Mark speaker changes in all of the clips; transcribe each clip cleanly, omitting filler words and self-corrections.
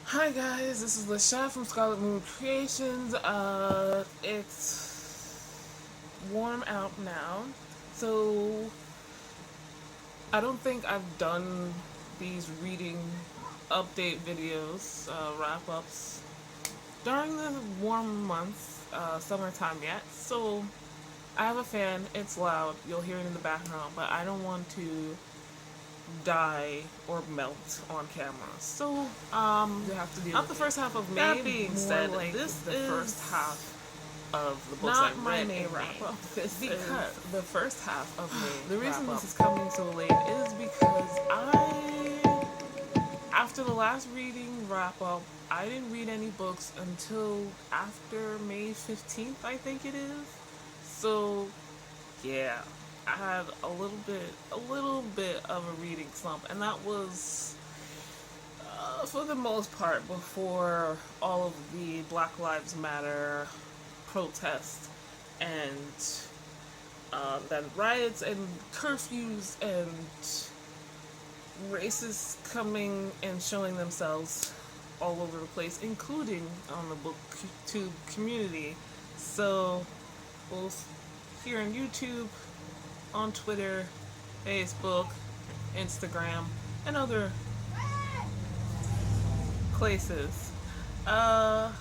Speaker 1: Hi guys, this is LaShawn from Scarlet Moon Creations. It's warm out now, so I don't think I've done these reading update videos, wrap-ups during the warm months, summertime yet. So I have a fan, it's loud, you'll hear it in the background, but I don't want to die or melt on camera. So, you have to deal not with the first half of May. That being said, like this the is first half of the books not my May wrap up. This because the first half of May. The reason this is coming so late is because after the last reading wrap up, I didn't read any books until after May 15th, I think it is. So, yeah, I had a little bit of a reading slump, and that was for the most part before all of the Black Lives Matter protests and then riots and curfews and racists coming and showing themselves all over the place, including on the booktube community. So both here on YouTube, on Twitter, Facebook, Instagram, and other places. On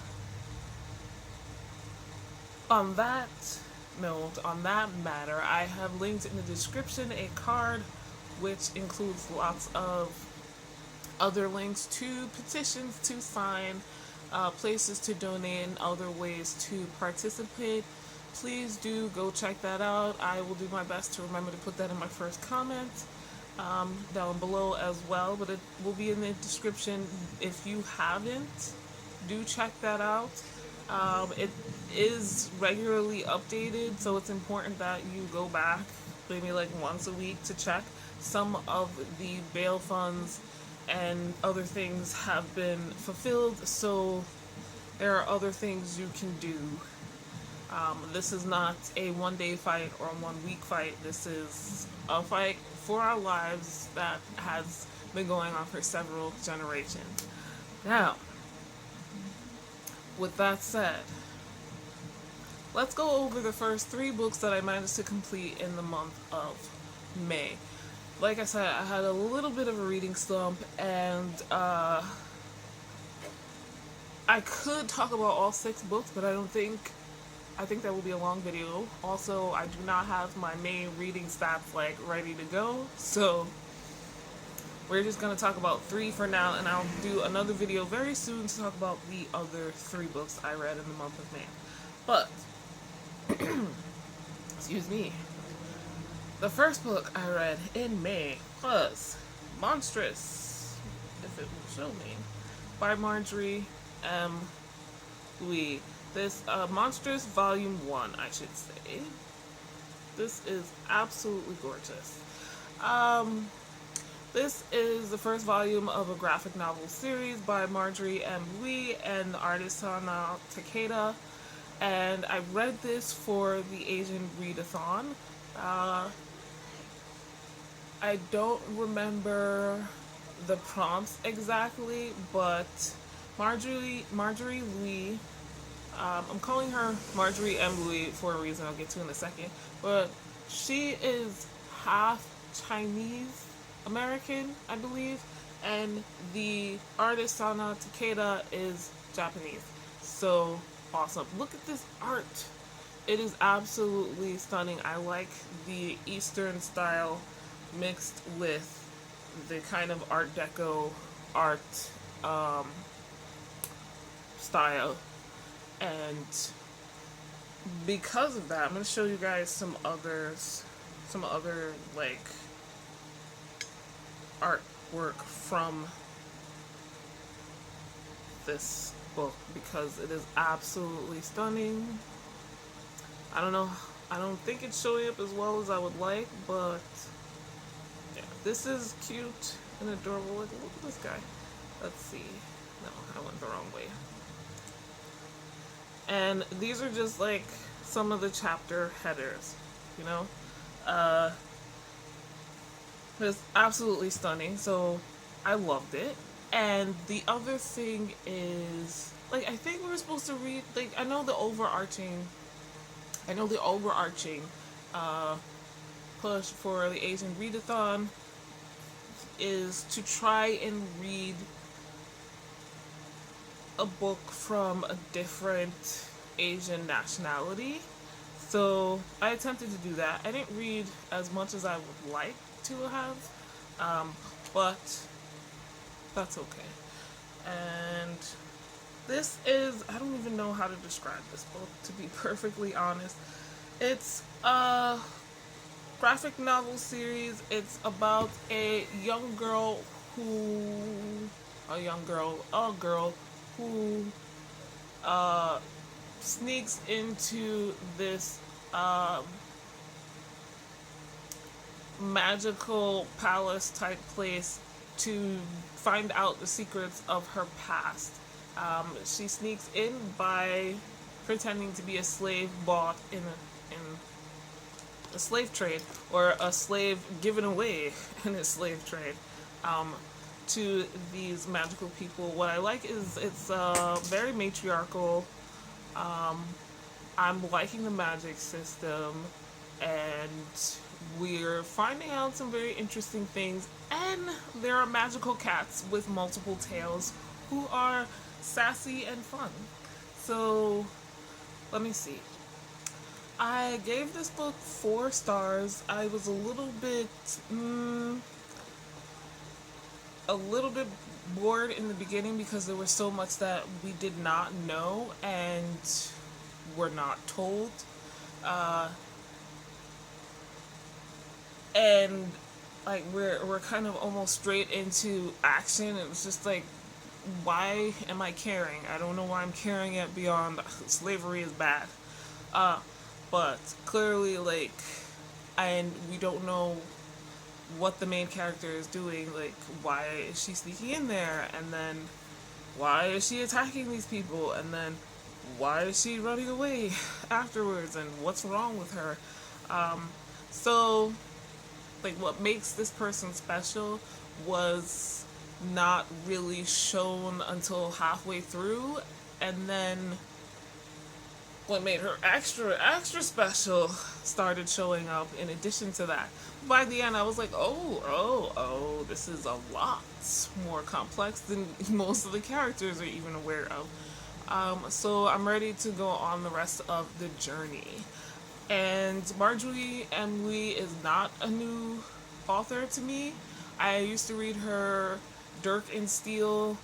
Speaker 1: that note, on that matter, I have linked in the description a card which includes lots of other links to petitions to sign, places to donate, and other ways to participate. Please do go check that out. I will do my best to remember to put that in my first comment down below as well, but it will be in the description. If you haven't, do check that out. It is regularly updated, so it's important that you go back maybe like once a week to check. Some of the bail funds and other things have been fulfilled, so there are other things you can do. This is not a one-day fight or a one-week fight. This is a fight for our lives that has been going on for several generations. Now, with that said, let's go over the first 3 books that I managed to complete in the month of May. Like I said, I had a little bit of a reading slump, and I could talk about all 6 books, but I think that will be a long video. Also, I do not have my main reading stats like ready to go, so we're just going to talk about 3 for now, and I'll do another video very soon to talk about the other 3 books I read in the month of May. But, excuse me, the first book I read in May was Monstrous, if it will show me, by Marjorie Emily. This Monstrous Volume 1, I should say. This is absolutely gorgeous. This is the first volume of a graphic novel series by Marjorie Emily and the artist Takeda. And I read this for the Asianreadathon. I don't remember the prompts exactly, but Marjorie Lee, I'm calling her Marjorie Emily for a reason I'll get to in a second, but she is half Chinese American, I believe, and the artist Sana Takeda is Japanese. So awesome. Look at this art. It is absolutely stunning. I like the Eastern style mixed with the kind of Art Deco art style. And because of that, I'm going to show you guys some other like artwork from this book because it is absolutely stunning. I don't think it's showing up as well as I would like, but yeah, this is cute and adorable. Like, look at this guy. Let's see. No, I went the wrong way. And these are just like some of the chapter headers, you know? It's absolutely stunning, so I loved it. And the other thing is, like, I think we were supposed to read, like, I know the overarching uh, push for the Asianreadathon is to try and read a book from a different Asian nationality. So I attempted to do that. I didn't read as much as I would like to have, but that's okay. And this is, I don't even know how to describe this book, to be perfectly honest. It's a graphic novel series. It's about a girl who sneaks into this magical palace type place to find out the secrets of her past. She sneaks in by pretending to be a slave bought in a slave trade, or a slave given away in a slave trade, to these magical people. What I like is it's very matriarchal. I'm liking the magic system, and we're finding out some very interesting things. And there are magical cats with multiple tails who are sassy and fun. So, let me see. I gave this book 4 stars. I was a little bit bored in the beginning because there was so much that we did not know and were not told. And like we're kind of almost straight into action. It was just like, why am I caring? I don't know why I'm carrying it beyond slavery is bad. But clearly, like, and we don't know what the main character is doing. Like, why is she sneaking in there? And then, why is she attacking these people? And then, why is she running away afterwards? And what's wrong with her? So, like, what makes this person special was not really shown until halfway through, and then what made her extra special started showing up in addition to that. By the end, I was like, oh, this is a lot more complex than most of the characters are even aware of. So I'm ready to go on the rest of the journey. And Marjorie Emily is not a new author to me. I used to read her Dirk and Steel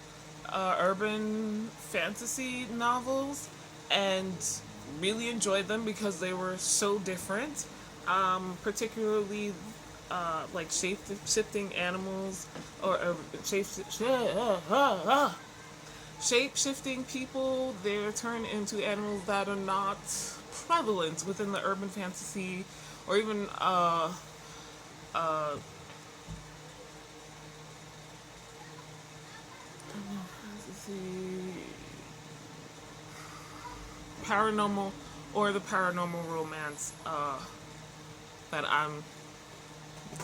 Speaker 1: urban fantasy novels and really enjoyed them because they were so different. Particularly like shape-shifting animals, or shape-shifting people. They're turned into animals that are not prevalent within the urban fantasy, or even paranormal, or the paranormal romance that I'm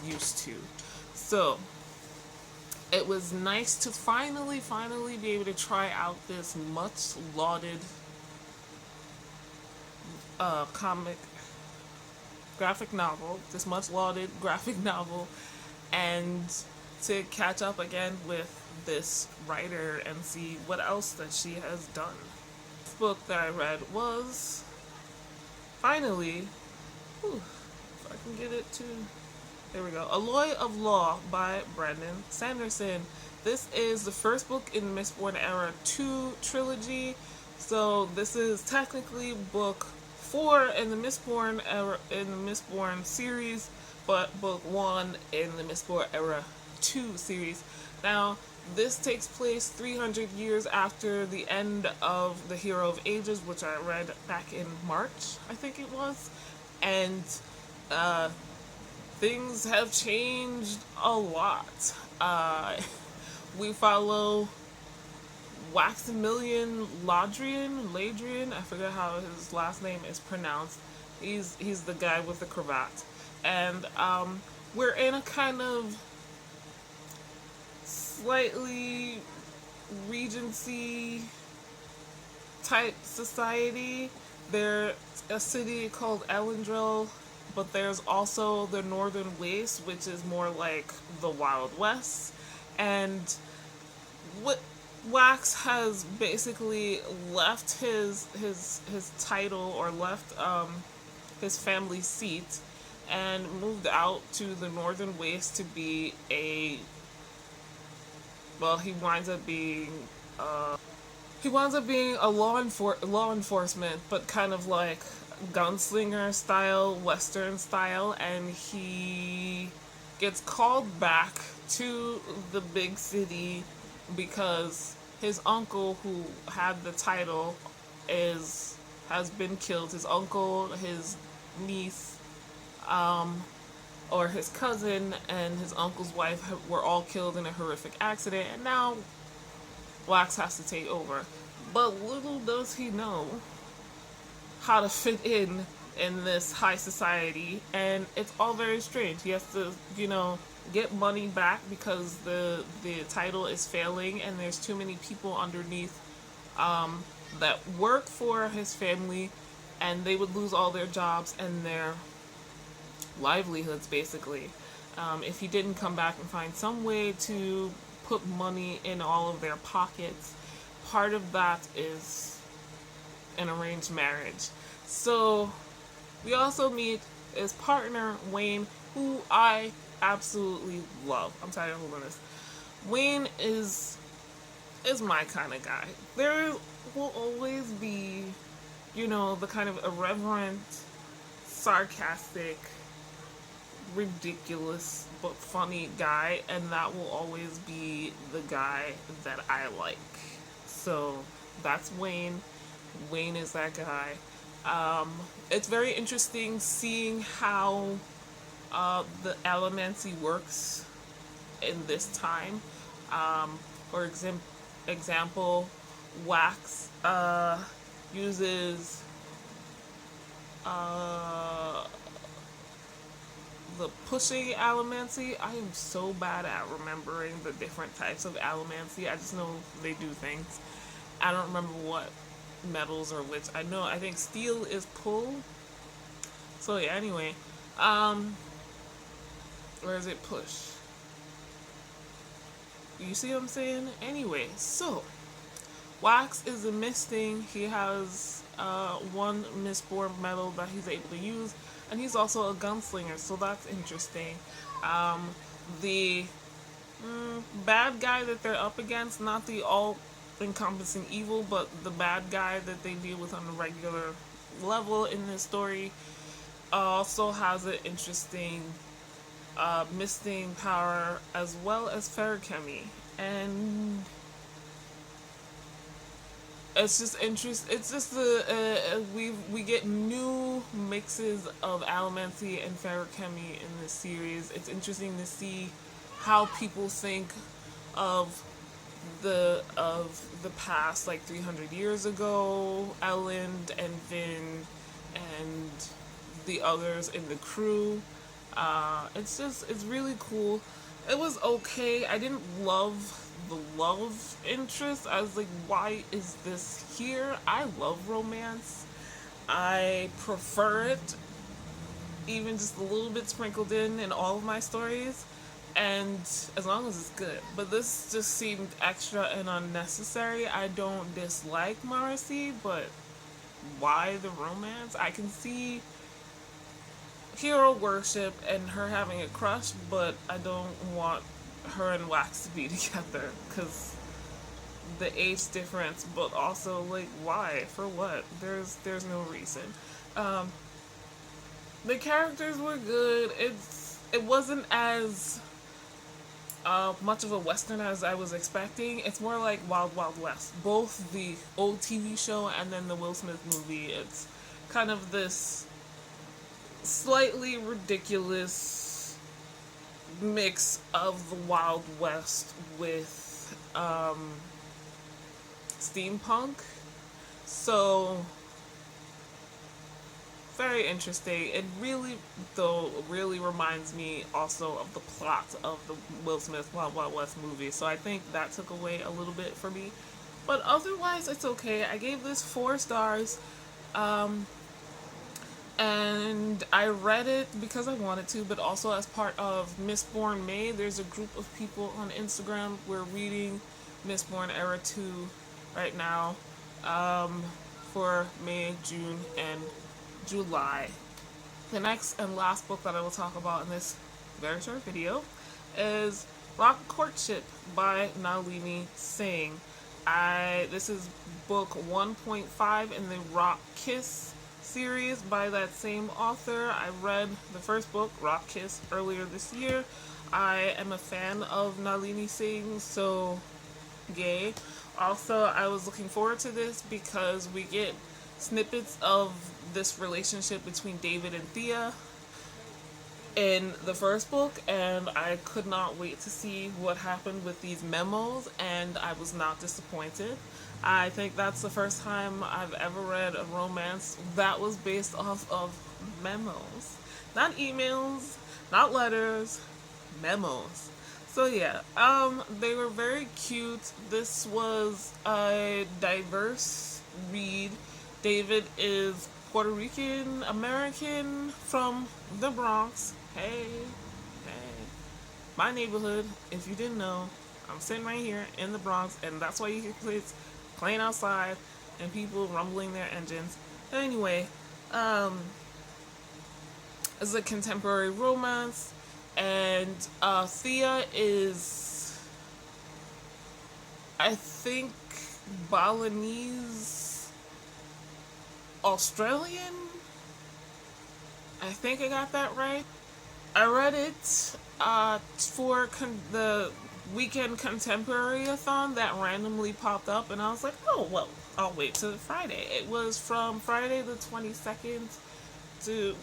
Speaker 1: used to. So it was nice to finally be able to try out this much lauded graphic novel, and to catch up again with this writer and see what else that she has done. This book that I read was finally, if I can get it to, there we go, Alloy of Law by Brandon Sanderson. This is the first book in the Mistborn Era 2 trilogy, so this is technically book 4 in the Mistborn Era, in the Mistborn series, but book 1 in the Mistborn Era 2 series. Now, this takes place 300 years after the end of The Hero of Ages, which I read back in March, I think it was. And things have changed a lot. We follow Waximilian Ladrian, I forget how his last name is pronounced. He's the guy with the cravat. And we're in a kind of slightly regency type society. There's a city called Elendril, but there's also the Northern Waste, which is more like the Wild West. And what Wax has basically left his title, or left his family seat, and moved out to the Northern Waste to be a, well, he winds up being a law enforcement, but kind of like gunslinger style, western style, and he gets called back to the big city because his uncle, who had the title, has been killed. His uncle, his niece, or his cousin, and his uncle's wife were all killed in a horrific accident, and now Wax has to take over. But little does he know how to fit in this high society, and it's all very strange. He has to, get money back because the title is failing, and there's too many people underneath that work for his family, and they would lose all their jobs and their livelihoods, basically, if he didn't come back and find some way to put money in all of their pockets. Part of that is an arranged marriage. So we also meet his partner, Wayne, who I absolutely love. I'm sorry, hold on this. Wayne is my kind of guy. There will always be, the kind of irreverent, sarcastic, ridiculous but funny guy, and that will always be the guy that I like. So that's Wayne. Wayne is that guy. It's very interesting seeing how the allomancy works in this time. For example, Wax uses the pushing allomancy. I am so bad at remembering the different types of allomancy. I just know they do things. I don't remember what metals or which. I think steel is pull. So yeah, anyway. Or is it push? You see what I'm saying? Anyway, so Wax is a misting. He has one mistborn metal that he's able to use, and he's also a gunslinger, so that's interesting. The bad guy that they're up against, not the all-encompassing evil, but the bad guy that they deal with on a regular level in this story, also has an interesting misting power as well as ferrochemy, and it's just interesting. It's just we get new mixes of allomancy and ferrochemy in this series. It's interesting to see how people think of the past, like 300 years ago, Elend and Vin and the others in the crew. It's really cool. It was okay. I didn't love the love interest. I was like, why is this here? I love romance. I prefer it, even just a little bit sprinkled in all of my stories, and as long as it's good. But this just seemed extra and unnecessary. I don't dislike Marcy, but why the romance? I can see hero worship and her having a crush, but I don't want her and Wax to be together because the age difference, but also like why? For what? There's no reason. The characters were good. It wasn't as much of a western as I was expecting. It's more like Wild Wild West. Both the old TV show and then the Will Smith movie. It's kind of this slightly ridiculous mix of the Wild West with steampunk. So very interesting. It really, though, really reminds me also of the plot of the Will Smith Wild Wild West movie. So I think that took away a little bit for me. But otherwise, it's okay. I gave this 4 stars. And I read it because I wanted to, but also as part of Mistborn May. There's a group of people on Instagram. We're reading Mistborn Era 2 right now, for May, June, and July. The next and last book that I will talk about in this very short video is Courtship by Nalini Singh. This is book 1.5 in the Rock Kiss series by that same author. I read the first book, Rock Kiss, earlier this year. I am a fan of Nalini Singh, so yay. Also, I was looking forward to this because we get snippets of this relationship between David and Thea in the first book, and I could not wait to see what happened with these memos, and I was not disappointed. I think that's the first time I've ever read a romance that was based off of memos. Not emails, not letters, memos. So yeah, they were very cute. This was a diverse read. David is Puerto Rican American from the Bronx. Hey, my neighborhood, if you didn't know, I'm sitting right here in the Bronx, and that's why you hear kids playing outside and people rumbling their engines. Anyway, it's a contemporary romance, and Thea is, I think, Balinese Australian. I think I got that right. I read it for the weekend Contemporaryathon that randomly popped up, and I was like, oh, well, I'll wait till Friday. It was from Friday the 22nd to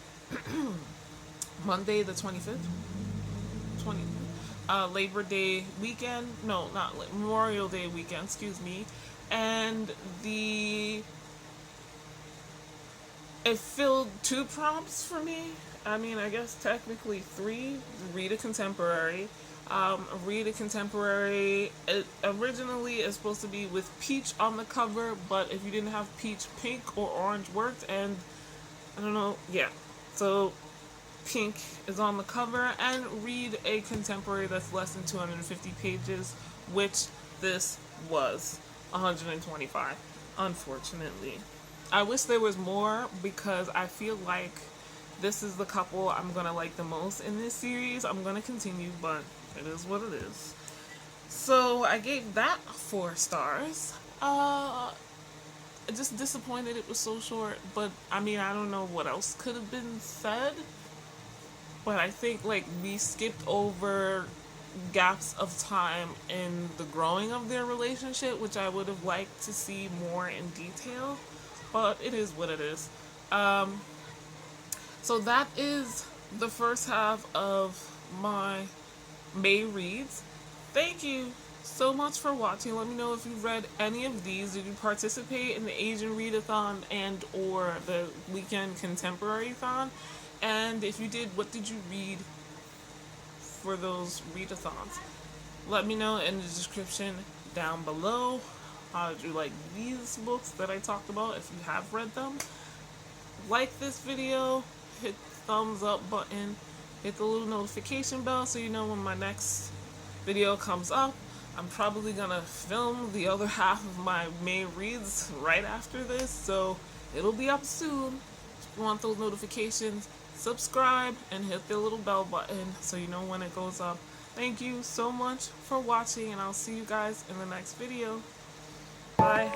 Speaker 1: Monday the 25th. Labor Day weekend. No, not Memorial Day weekend, excuse me. And it filled 2 prompts for me. I mean, I guess technically 3. Read a contemporary. Read a contemporary. It originally is supposed to be with peach on the cover, but if you didn't have peach, pink or orange worked, and I don't know, yeah. So pink is on the cover, and read a contemporary that's less than 250 pages, which this was 125, unfortunately. I wish there was more, because I feel like this is the couple I'm gonna like the most in this series. I'm gonna continue, but it is what it is. So I gave that 4 stars. Just disappointed it was so short, but I mean, I don't know what else could have been said. But I think, like, we skipped over gaps of time in the growing of their relationship, which I would have liked to see more in detail. But it is what it is. So that is the first half of my May reads. Thank you so much for watching. Let me know if you've read any of these. Did you participate in the Asianreadathon and or the weekend Contemporaryathon? And if you did, what did you read for those readathons? Let me know in the description down below. How did you like these books that I talked about, if you have read them? Like this video, hit the thumbs up button, hit the little notification bell so you know when my next video comes up. I'm probably gonna film the other half of my May reads right after this, so it'll be up soon. If you want those notifications, subscribe and hit the little bell button so you know when it goes up. Thank you so much for watching, and I'll see you guys in the next video. Bye.